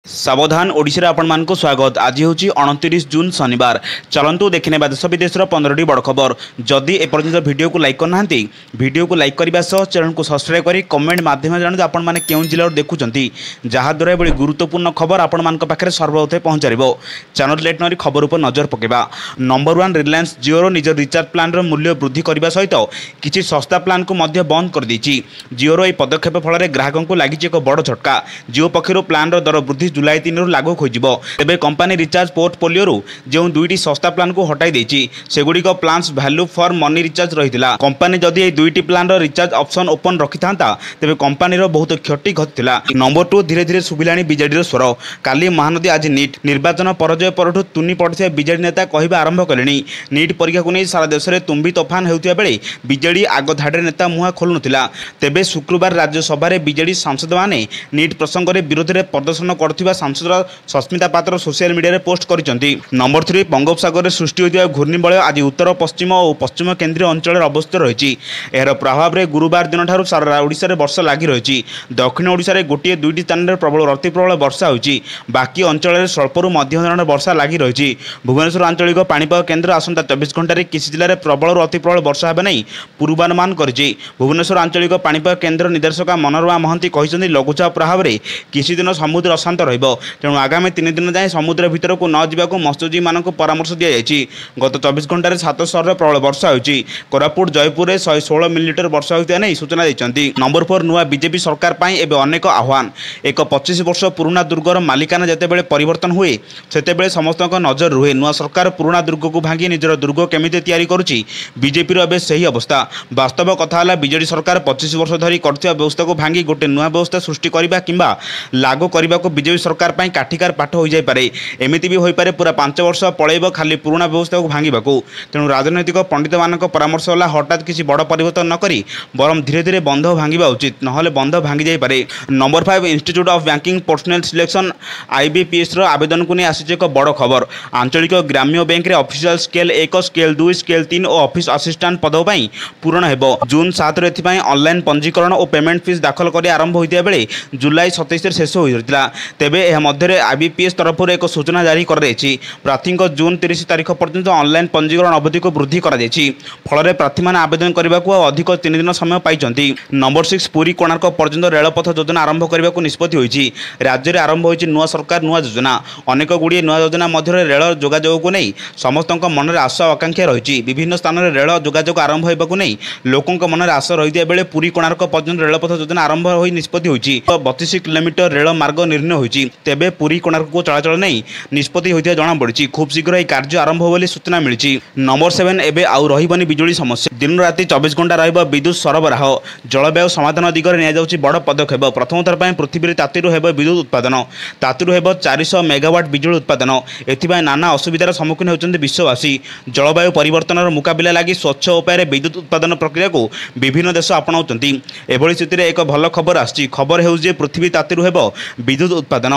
सावधान ओडिशा आपण मानक स्वागत। आज हूँ 29 जून शनिवार। चलतु देखने देश विदेश 15टी बड़ खबर। जदि एपर्यंत वीडियो को लाइक करना वीडियो को लाइक करने सह चैनल को सब्सक्राइब करी कमेंट माध्यम जानते आपण मैंने क्यों जिले देखुं जहाँद्वारा ये गुरुत्वपूर्ण खबर आपण मान पाखे सर्वप्रथम पहुँचार। चैनल लेट नरी खबर उपर नजर पकेबा। नंबर 1 रिलायंस जिओर निज रिचार्ज प्लान मूल्य वृद्धि करने सहित किसी सस्ता प्लान को बंद कर देछि। जिओर यह पदक्षेप फल ग्राहकों को लगी एक बड़ झटका। जिओ पक्षर प्लान दर वृद्धि जुलाई 3 रु लागू हो तेबे कंपनी रिचार्ज पोर्टफोलियो जो दुईटी सस्ता प्लान को हटाई देछि सेगुड़िक plans value for money recharge रहितिला। कंपनी जदि ए दुईटी प्लान रिचार्ज ऑप्शन ओपन रखि थांता तेबे कंपनी बहुत क्षति घटिला। नंबर 2 धीरे धीरे सुबिलाणी बीजेडी स्वर। काली महानदी आज नीट निर्वाचन पराजय परठु तुनी पड़िया बीजेडी नेता कहबा आरंभ कलेनी। नीट परीक्षा को नहीं सारा देश में तुम्बी तोफान होउथिया बेले बीजेडी आग धाड़े नेता मुहा खोलुनथिला। तेबे शुक्रवार राज्यसभा रे बीजेडी सांसद माने नीट प्रसंग रे विरोध रे प्रदर्शन करथिबा सांसद सस्मिता पात्र सोशल मीडिया रे पोस्ट करिसेंती। नंबर 3 बंगोपसागर रे सृष्टि होइथिबा घूर्णिबलय आज उत्तर पश्चिम और पश्चिम केंद्रीय अंचल अवस्थित रहिछि। एहर प्रभाव रे गुरुवार दिन ठारू सारा ओडिशा रे वर्षा लागि रहिछि। दक्षिण ओडिशा रे गोटे दुईटी स्थान रे प्रबल अति प्रबल वर्षा होइछि। बाकी अंचल रे स्वल्परू मध्यम धरणर वर्षा लागि रहिछि। भुवनेश्वर आंचलिक पाणीपाग केन्द्र आसंता 24 घंटा रे किसी जिले में प्रबल अति प्रबल वर्षा हेबा नै पूर्वानुमान करिछि। भुवनेश्वर आंचलिक पाणीपाग केन्द्र निर्देशक मनोरमा महंती कहिसेंती लघुचाप प्रभाव रे किसी दिन समुद्र अशांत रहिबो। तेणु आगामी 3 दिन जाए समुद्र भीतर को न जावाक मत्स्यजीवी मानक परामर्श दी जाइछि। गत 24 घंटा रे 7 शहर में प्रबल वर्षा होइछि। कोरापुट जयपुर में 116 मिलीमीटर वर्षा होइता नै सूचना दैछन्ती। नंबर 4 नुआ बीजेपी सरकार पाई एबे अनेक आह्वान। एक 25 वर्ष पुराना दुर्गर मालिकाना जेतेबेले परिवर्तन हुए सेतेबेले समस्तक नजर रुहे नुआ सरकार पुराना दुर्ग को भांगी निजर दुर्ग केमिति तैयारी करुछि। बीजेपी रो एबे सही अवस्था। वास्तव कथा हला बीजेडी सरकार 25 वर्ष धरी करथिबा व्यवस्था को भांगी गोटे नुआ व्यवस्था सृष्टि करबा किंबा लागू करबा को बीजेपी सरकार पाई काठिकार पाठ हो जाय पारे। एमिति भी होई पारे पूरा 5 वर्ष पळेबो खाली पुराना व्यवस्था को भांगीबाकू। तेणु राजनैतिक पंडित मानक परामर्श होला हठात किसी बड़ परिवर्तन न करी बरम धीरे धीरे बंध भांगीबा उचित नहले बंध भांगी जाय पारे। Number 5 institute of banking personnel selection IBPS रो आवेदन को नहीं आसी एक बड़ खबर। आंचलिक ग्राम्य बैंक रे ऑफिशियल स्केल 1 स्केल 2 स्केल 3 और ऑफिस असिस्टेंट पद पई पूरण हेबो। जून 7 रे एथिपई ऑनलाइन पंजीकरण और पेमेंट फीस दाखल करी आरंभ होइतिया बेले जुलाई 27 रे शेष होइतिला। तेबे एह मध्ये आईबीपीएस तरफ एक सूचना जारी कर प्रार्थी जून 30 तारीख पर्यंत ऑनलाइन पंजीकरण अवधि को वृद्धि कर फल प्रार्थी मैंने आवेदन करने को अधिक 3 दिन समय पाई। नंबर 6 पुरी कोणार्क पर्यंत रेलपथ योजना आरंभ करने को निष्पत्ति होइछि। राज्य में आरंभ होइछि नुआ सरकार नुआ योजना। अनेक गुड़िए नुआ योजना मध्य रेल जोगाजोग को नहीं समस्त मन में आशा आकांक्षा रही। विभिन्न स्थान में रेल जोगाजोग आरंभ होगा नहीं लोकों मन में आशा रही बेले पुरी कोणार्क पर्यंत रेलपथ योजना आरंभ हो निष्पत्ति होइछि। 32 किलोमीटर रेल मार्ग निर्णय होइछि। तेबे पुरी कोणार्क को चलाचल नहीं निष्पत्ति होइथिया जणा पड़िछि। खूब शीघ्र यह कार्य आरंभ हो बोली सूचना मिली। नंबर 7 एबे आउ रहिबनी बिजुली समस्या। दिन राति 24 घंटा रहिबो विद्युत सरबराह। जलवायु समाधान दिगरे निया जाउछि बड़ पदक्षेप। प्रथम थर पय पृथ्वी तातीरु हेबो विद्युत उत्पादन। तातीरु हेबो 400 मेगावाट बिजुली उत्पादन। एथिबाय नाना असुविधार सम्मुखीन होउछन्ति विश्ववासी। जलवायु परिवर्तनर मुकाबिला लागि स्वच्छ उपाय विद्युत उत्पादन प्रक्रिया को विभिन्न देश अपनाउछन्ति। एभली स्थिति रे एक भल खबर आछि। खबर हेउ जे पृथ्वी तातीरु हेबो विद्युत उत्पादन।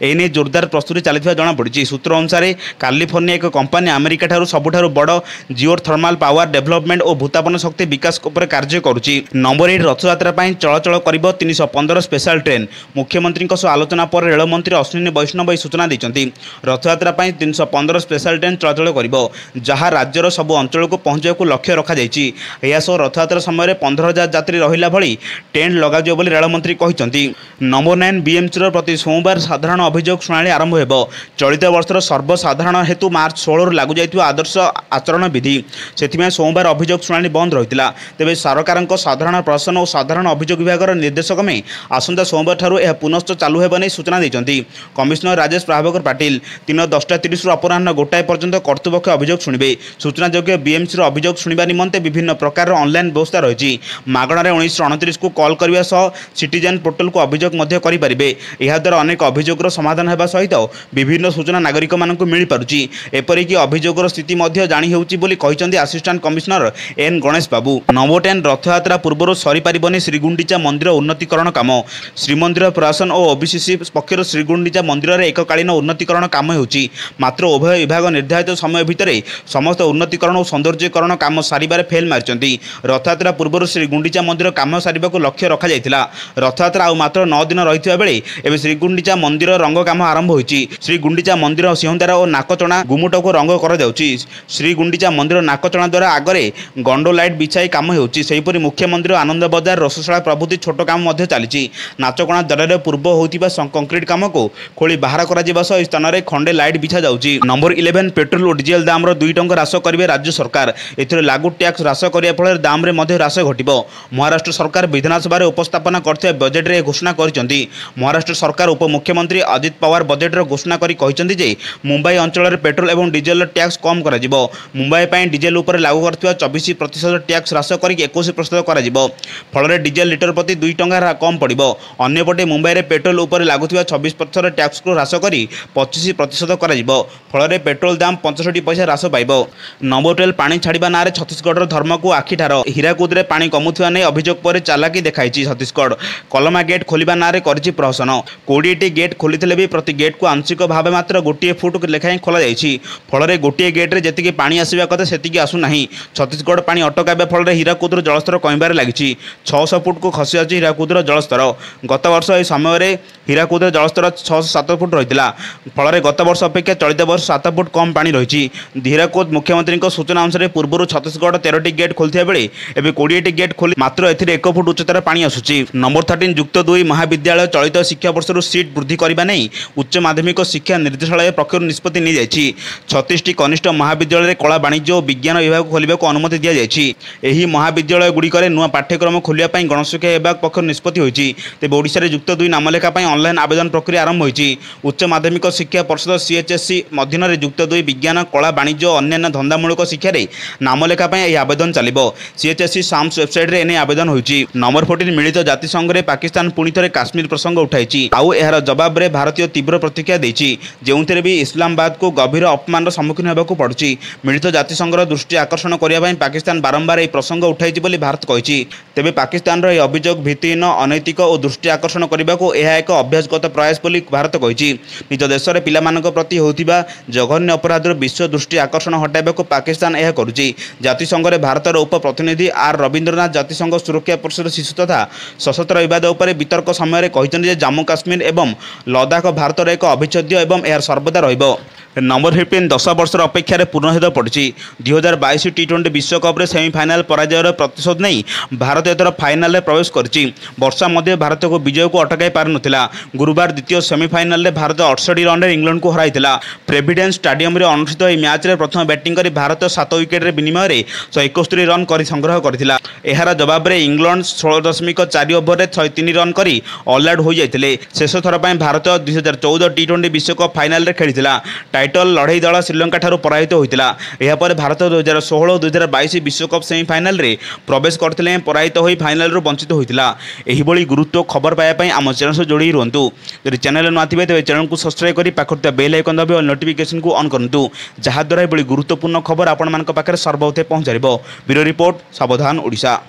एने जोरदार प्रस्तुति चलिथिबा जणा पड़िछि। सूत्र अनुसार कैलिफोर्निया एक कंपनी अमेरिका ठारू सबुठारू बड़ जिओथर्माल पावर डेवलपमेंट और भूतापन शक्ति विकास उपर कार्य करुछि। नंबर 8 रथयात्रा पाई चलाचल करिबो 315 स्पेशल ट्रेन। मुख्यमंत्री आलोचना पर रेल मंत्री अश्विनी वैष्णव सूचना दैछन्ति। रथयात्रा पाई 315 स्पेशल ट्रेन चलाचल करिबो जहाँ राज्यर सब अंचल को पहुंचाया को लक्ष्य रखा जाइछि। एहा सह रथयात्रा समय 15,000 यात्री रहिला भली टेंट लगाजियो बोली रेल मंत्री कहिसन्ति। नंबर 9 बीएमसी प्रति सोमवार साधारण अभियोग शुणाणी आरंभ हेबो। चलित वर्षर सर्वसाधारण हेतु मार्च 16 लागू जाइथिबा आदर्श आचरण विधि सेथिमे सोमवार अभियोग शुणाणी बंद रहितिला। तेबे सरकार साधारण प्रशासन और साधारण अभियोग विभाग निर्देशक में आसंता सोमवार ठारू यह पुनश्च चालू हेबा नै सूचना दैछन्ति। कमिशनर राजेश प्रभाकर पाटिल दिन 10:30 अपराह्न 1 पर्यंत कर्तृपक्ष अभियोग शुणिबे। सूचनायोग्य बीएमसी अभियोग शुणिबा निमंते विभिन्न प्रकार ऑनलाइन व्यवस्था रही। मागणारे 1929 को कॉल करने सह सिटीजन पोर्टल को अभियोग मध्य करि परिबे। एहा द्वारा अनेक अभियोगर समाधान हेबा सहित विभिन्न सूचना नागरिक मानक मिल पारुछि। एपरिक अभियोगर स्थिति मध्य जानी हेउछि बोली कहिसन्ति असिस्टेंट कमिशनर एन गणेश बाबू। नंबर 10 रथयात्रा पूर्व सरी पारिबनी श्रीगुंडीचा मंदिर उन्नतीकरण काम। श्रीमंदिर प्रशासन और ओबीसीसी पक्षर श्रीगुंडीचा मंदिर रे एककालीन उन्नतीकरण काम हेउछि। मात्र उभय विभाग निर्धारित समय भितर समस्त उन्नतीकरण और सौंदर्यकरण काम सारिबारे फेल मारिचन्ति। रथयात्रा पूर्व श्रीगुंडीचा मंदिर काम सारिबाकू लक्ष्य रखा जायतिला। रथयात्रा आ मात्र 9 दिन रहिथिबा बेले एबे श्रीगुंडीचा ଶ୍ରୀଗୁଣ୍ଡିଚା मंदिर रंग काम आरंभ होईची। श्रीगुंडीचा मंदिर सिंहदार और नाकचଣା गुमुट को रंग कर जाउची। श्रीगुंडीचा मंदिर नाकचଣା द्वारा आगरे गंडो लाइट बिछाई काम होउची। सेहीपरि मुख्य मंदिर आनंद बजार रसशाला प्रभृति छोट काम मध्य चलीची। नाचकଣା द्वारा पूर्व होतिबा कंक्रीट काम को खोली बाहर करा जिबा सह स्थान रे खंडे लाइट बिछा जाउची। नंबर 11 पेट्रोल और डीजेल दाम रो 2 टंका ह्रास करिवे राज्य सरकार। एथिरे लागू टैक्स ह्रास करिया फल दाम रे मध्य ह्रास घटिबो। महाराष्ट्र सरकार विधानसभा रे उपस्थापन करथिबा बजेट रे घोषणा करिसेंती। महाराष्ट्र सरकार उपमुख्यमंत्री अजित पवार बजेट रो घोषणा करी कहिसेंती जे मुंबई अंचल रे पेट्रोल एवं डीजेल टैक्स कम करा जिवो। मुंबई पई डीजेल उपर लागू करथिबा 24% टैक्स ह्रास करी 21% करा जिवो। फल रे डीजेल लिटर प्रति 2 टंका कम पड़िबो। अन्यपटे मुंबई रे पेट्रोल उपर लागुथिबा 26% टैक्स को ह्रास करी 25% करा जिवो। फल रे पेट्रोल दाम 65 पैसा ह्रास पाइबो। नंबर 12 पानी छाड़िबा नारे छत्तीसगढ़ धर्म को आखिठार। हीराकुद रे पानी कमुथिबा नै अभियोग पर चालाकी देखाइछि छत्तीसगढ़। कलमा गेट खोलिबा नारे करिछि प्रहसन। 20 टी गेट खोलिथिले भी प्रति गेट को आंशिक भाव मात्र 1 फुट लेखाएं खोला जाइछि। फल रे 1 गेट रे जेतिकी पानी आसीबा कथा सेतिकी आसु नाही। छत्तीसगढ़ पानी अटकाबा फल रे हीराकुद रो जलस्तर कमिबार लागिछि। 600 फुट को खसी आछि हीराकुद रो जलस्तर। गत वर्ष ए समय रे हीराकुद रो जलस्तर 607 फुट रहितला। फल रे गत वर्ष अपेक्षा चलित वर्ष 7 फुट कम पानी रहिछि। हीराकुद मुख्यमंत्री को सूचना अनुसार पूर्व छत्तीसगढ़ 13 टी गेट खोलथिया बेले एबे 20 टी गेट खोली मात्र एथिरे 1 फुट उच्चतार पानी आसुछि। नंबर 13 युक्त 2 महाविद्यालय चलित शिक्षा वर्षर सीट वृद्धि करबा नै उच्च माध्यमिक शिक्षा निर्देशालय पक्षर निष्पत्ति नै जायछि। 36 टी कनिष्ठ महाविद्यालय रे कला वाणिज्य और विज्ञान विभाग खोलिबा को अनुमति दिया जायछि। एही महाविद्यालय गुडी करे नुवा पाठ्यक्रम खोलिया पई गणशिक्षा विभाग पक्षर निष्पत्ति होईछि। तेबे ओडिसा रे युक्त 2 नामलेखा पई ऑनलाइन आवेदन प्रक्रिया आरंभ होईछि। उच्च माध्यमिक शिक्षा परिषद सीएचएससी अधीन रे युक्त 2 विज्ञान कला वाणिज्य और अन्य धंदामूलक शिक्षा रे नामलेखा पई एही आवेदन चलिबो। सीएचएससी साम्स वेबसाइट रे एने आवेदन होईछि। नंबर 14 मिलित जातिसंघ रे पाकिस्तान पुणी थरे काश्मीर प्रसंग उठाइछि। आउ एहार जवाब रे भारतीय तीव्र प्रतिक्रिया दैछि। जेउंथरे भी इस्लामाबाद को गभीर अपमान सम्मुखीन हेबाकू पड़ुछि। मिलित जातिसंघर दृष्टि आकर्षण करिया पई पाकिस्तान बारंबार एही प्रसंग उठाइछि बोली भारत कहिछि। तेबे पाकिस्तान रो एही अभियोग भित्तिहीन अनैतिक और दृष्टि आकर्षण करिबाकू एहा एक अभ्यासगत प्रयास बोली भारत कहिछि। निज देश रे पिलामानक प्रति होतिबा जघन्य अपराधर विश्व दृष्टि आकर्षण हटाइबाकू पाकिस्तान एहा करुछि। जातिसंघ रे भारतर उप प्रतिनिधि आर रविंद्रनाथ जातिसंघ सुरक्षा परिषद शिशु तथा सशस्त्र विवाद उपर वितर्क समय कहिसेंति जे जम्मू काश्मीर एवं लद्दाख भारतर एक अविच्छेद्य एवं एहार सर्वदा रहिबो। नंबर 15 10 वर्षर अपेक्षा पूर्ण हेद पड़ी। 2022 टी20 विश्वकप सेमिफाइनाल पराजयर प्रतिशोध नहीं भारत एथर फाइनाल में प्रवेश करिछि। वर्षा मध्य भारत को विजय को अटकाई पार नथिला। गुरुवार द्वितीय सेमिफाइनाल में भारत 68 रन रे इंग्लैंड को हराइथिला। प्रेसिडेंट स्टेडियम रे अनुष्ठित एही मैच रे प्रथम बैटिंग करी भारत 7 विकेट रे विनिमय रे 171 रन करी संग्रह करथिला। एहार जवाब रे इंग्लैंड 16.4 ओवर रे 103 रन करी ऑल आउट हो जाइथिले। शेष थर पई भारत 2014 टी20 विश्वकप फाइनाल रे खेलिथिला। टाइटल लड़ई दल श्रीलंका ठारू पराजित होइतिला। एहा पर भारत 2016 2022 विश्वकप सेमिफाइनाल रे प्रवेश करथिले पराजित होई फाइनाल रो वंचित होइतिला। एही बळी गुरुत्व खबर पाया पई आम चैनल से जोड़ी रहंतु। यदि चैनल न आथिबे तेबे चैनल को सब्सक्राइब करी पाखरता बेल आइकन दबाइ और नोटिफिकेशन को ऑन करंतु। जहा द्वारा बळी गुरुत्वपूर्ण खबर आपण मानक पाखरे सर्वप्रथम पहुंच जारिबो। ब्यूरो रिपोर्ट सावधान ओडिशा।